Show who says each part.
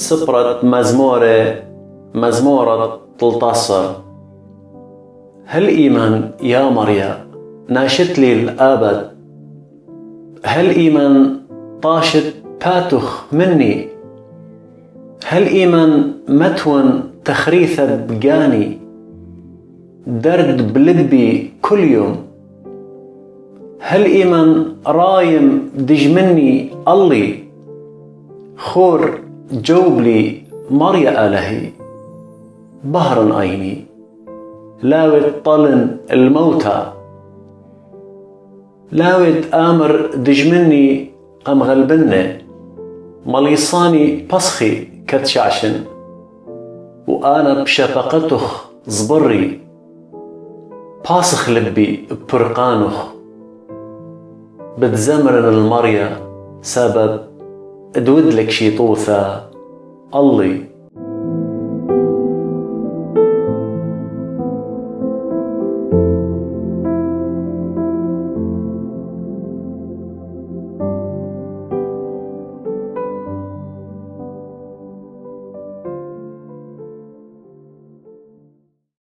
Speaker 1: سبرة مزمورة 13. هل إيمان يا مريا ناشت لي الآبد، هل إيمان طاشت باتخ مني، هل إيمان متون تخريثة بقاني، درد بلبي كل يوم، هل إيمان رايم دجمني الله، خور جوبلي مريا آلهي، بهرن عيني لاوت طلن الموتى، لاوت آمر دجمني أم غلبنه، مليصاني بصخي كتشعشن، وأنا بشفقتخ زبري باسخ لبي برقانخ، بتزمرن المريا سبب ادودلك شيطوثة الله